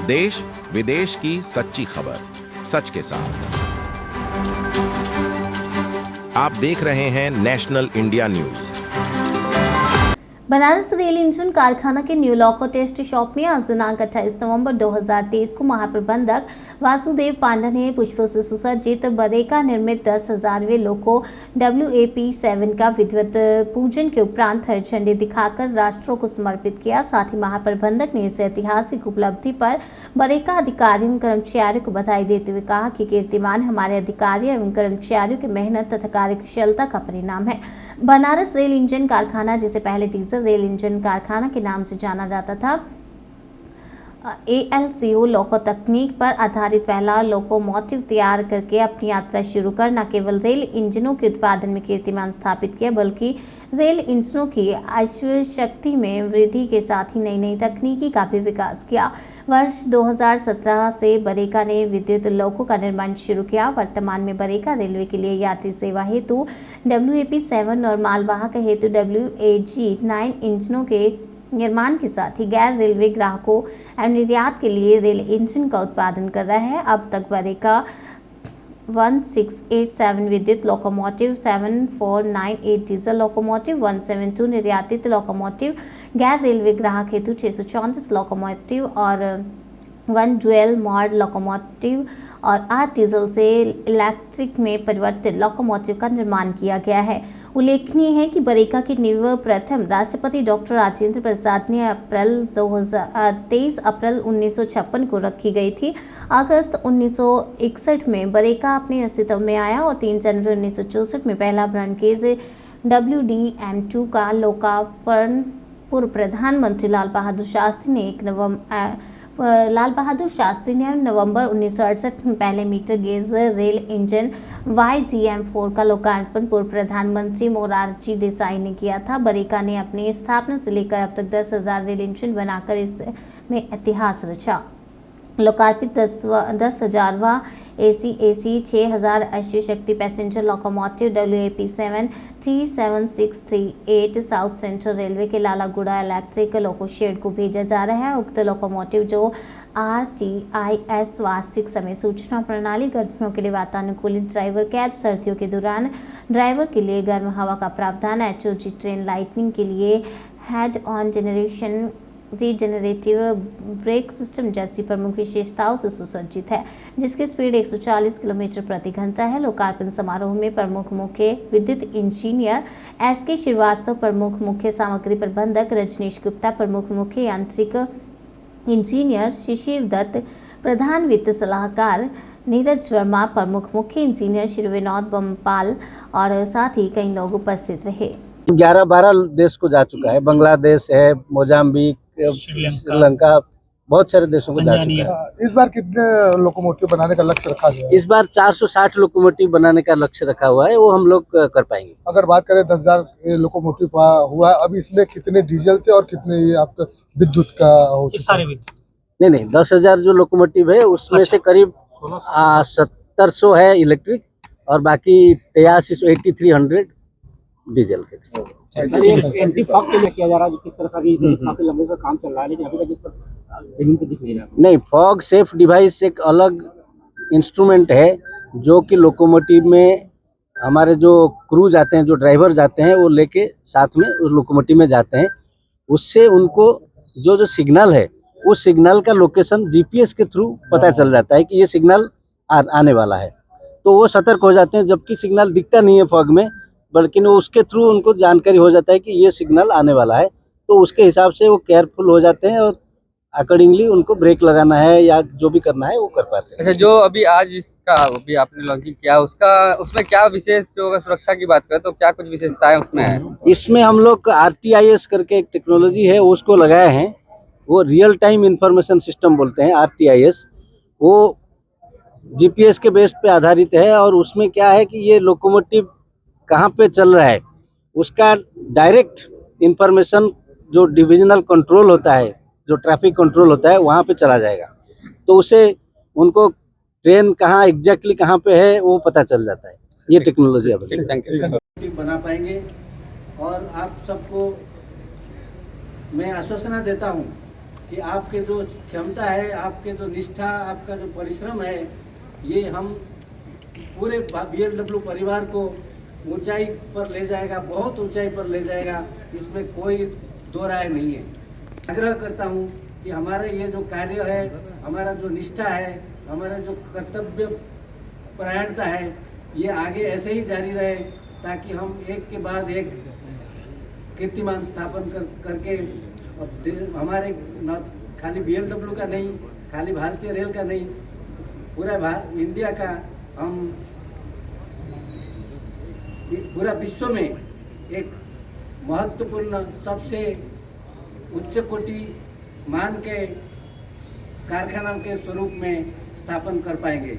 देश विदेश की सच्ची खबर सच के साथ। आप देख रहे हैं national India news. Banaras rail engine कारखाना के न्यू लॉको टेस्ट शॉप में आज दिनांक 28 नवंबर 2023 को महाप्रबंधक वासुदेव पांडा ने पुष्पों से सुसज्जित बरेका निर्मित 10,000वें लोको WAP-7 का विधिवत पूजन के उपरांत हरी झंडी दिखाकर राष्ट्रों को समर्पित किया। साथ ही महाप्रबंधक ने इस ऐतिहासिक उपलब्धि पर बरेका अधिकारियों एवं कर्मचारियों को बधाई देते हुए कहा कि कीर्तिमान हमारे अधिकारियों एवं कर्मचारियों की मेहनत तथा कार्यकुशलता का परिणाम है। बनारस रेल इंजन कारखाना, जिसे पहले डीजल रेल इंजन कारखाना के नाम से जाना जाता था, ALCO लोको तकनीक पर आधारित पहला लोकोमोटिव तैयार करके अपनी यात्रा शुरू कर न केवल रेल इंजनों के उत्पादन में कीर्तिमान स्थापित किया, बल्कि रेल इंजनों की आश्वय शक्ति में वृद्धि के साथ ही नई नई तकनीकी का भी विकास किया। वर्ष 2017 से बरेका ने विद्युत लोको का निर्माण शुरू किया। वर्तमान में बरेका रेलवे के लिए यात्री सेवा हेतु WAP-7 और मालवाहक हेतु WAG-9 इंजनों के निर्माण के साथ ही गैर रेलवे ग्राहकों एवं निर्यात के लिए रेल इंजन का उत्पादन कर रहा है। अब तक बरेका 1687 विद्युत लोकोमोटिव, 7498 डीजल लोकोमोटिव, 172 निर्यातित लोकोमोटिव, गैर रेलवे ग्राहक हेतु 634 लोकोमोटिव और 1 ड्यूल मॉड लोकोमोटिव और 8 डीजल से इलेक्ट्रिक में परिवर्तित लोकोमोटिव का निर्माण किया गया है। उल्लेखनीय है कि बरेका की नींव प्रथम राष्ट्रपति डॉक्टर राजेंद्र प्रसाद ने 23 अप्रैल 1956 को रखी गई थी। अगस्त 1961 में बरेका अपने अस्तित्व में आया और 3 जनवरी 1964 में पहला ब्रॉडगेज WDM-2 का लोकार्पण पूर्व प्रधानमंत्री लाल बहादुर शास्त्री ने नवंबर 1968 में पहले metre gauge rail engine YDM-4 का लोकार्पण पूर्व प्रधानमंत्री मोरारजी देसाई ने किया था। बरेका ने अपनी स्थापना से लेकर अब तक 10,000 रेल इंजन बनाकर इसमें इतिहास रचा। लोकार्पित 10,000वां AC 6,000 अश्व शक्ति passenger locomotive WAP-7 37638 south central railway के लालागुड़ा इलेक्ट्रिक लोको शेड को भेजा जा रहा है। उक्त लोकोमोटिव जो RTIS वास्तविक समय सूचना प्रणाली, गर्मियों के लिए वातानुकूलित ड्राइवर कैब, सर्दियों के दौरान ड्राइवर के लिए गर्म हवा का प्रावधान, HOG ट्रेन लाइटनिंग के लिए head on generation regenerative brake system जैसी प्रमुख विशेषताओं से सुसज्जित है, जिसकी स्पीड 140 किलोमीटर प्रति घंटा है। लोकार्पण समारोह में प्रमुख मुख्य विद्युत इंजीनियर SK श्रीवास्तव, प्रमुख मुख्य सामग्री प्रबंधक रजनीश गुप्ता, प्रमुख मुख्य यांत्रिक इंजीनियर शिशिर दत्त, प्रधान वित्त सलाहकार नीरज वर्मा, प्रमुख मुख्य इंजीनियर श्री विनोद बमपाल और साथ ही कई लोग उपस्थित रहे। 11-12 देश को जा चुका है। बांग्लादेश है, मोजाम्बिक, श्रीलंका, बहुत सारे देशों को जा चुका है। इस बार कितने लोकोमोटिव बनाने का लक्ष्य रखा गया है? इस बार 460 लोकोमोटिव बनाने का लक्ष्य रखा हुआ है, वो हम लोग कर पाएंगे। अगर बात करें 10,000 लोकोमोटिव हुआ है, अब इसमें कितने डीजल थे और कितने ये आपका विद्युत का हो? सारे विद्युत नहीं 10,000 जो लोकोमोटिव है उसमें से करीब 1700 है इलेक्ट्रिक और बाकी 8300 डीजल के थे। एंटी फॉग के लिए किया जा रहा है, जिस तरह का भी काफी लंबे से काम चल रहा है, लेकिन अभी तक इस पर जमीन पे दिख नहीं रहा। नहीं, फॉग सेफ डिवाइस एक अलग इंस्ट्रूमेंट है जो कि लोकोमोटिव में हमारे जो क्रू जाते हैं, जो ड्राइवर जाते हैं, वो लेके साथ में उस लोकोमोटिव में जाते हैं। उससे उनको जो सिग्नल है, उस सिग्नल का लोकेशन GPS के थ्रू पता चल जाता है कि ये सिग्नल आने वाला है, तो वो सतर्क हो जाते हैं। जबकि सिग्नल दिखता नहीं है फॉग में, बल्कि उसके थ्रू उनको जानकारी हो जाता है कि ये सिग्नल आने वाला है, तो उसके हिसाब से वो केयरफुल हो जाते हैं और अकॉर्डिंगली उनको ब्रेक लगाना है या जो भी करना है वो कर पाते हैं। अच्छा, जो अभी आज इसका अभी आपने लॉन्चिंग किया, उसमें क्या विशेष, जो अगर सुरक्षा की बात करें तो क्या कुछ विशेषताएं उसमें है? इसमें हम लोग RTIS करके एक टेक्नोलॉजी है, उसको लगाए हैं। वो रियल टाइम इंफॉर्मेशन सिस्टम बोलते हैं RTIS। वो GPS के बेस पे आधारित है और उसमें क्या है कि ये लोकोमोटिव कहाँ पे चल रहा है उसका डायरेक्ट इंफॉर्मेशन जो डिविजनल कंट्रोल होता है, जो ट्रैफिक कंट्रोल होता है, वहाँ पे चला जाएगा। तो उसे उनको ट्रेन कहाँ एग्जैक्टली कहाँ पे है वो पता चल जाता है। ये टेक्नोलॉजी बना पाएंगे और आप सबको मैं आश्वासन देता हूँ कि आपके जो क्षमता है, आपके जो निष्ठा, आपका जो परिश्रम है, ये हम पूरे BMW परिवार को ऊंचाई पर ले जाएगा, बहुत ऊंचाई पर ले जाएगा, इसमें कोई दो राय नहीं है। आग्रह करता हूँ कि हमारा ये जो कार्य है, हमारा जो निष्ठा है, हमारा जो कर्तव्य परायणता है, ये आगे ऐसे ही जारी रहे, ताकि हम एक के बाद एक कीर्तिमान स्थापन करके हमारे न खाली BMW का नहीं, खाली भारतीय रेल का नहीं, पूरा इंडिया का, हम पूरा विश्व में एक महत्वपूर्ण, सबसे उच्च कोटि मान के कारखाना के स्वरूप में स्थापन कर पाएंगे।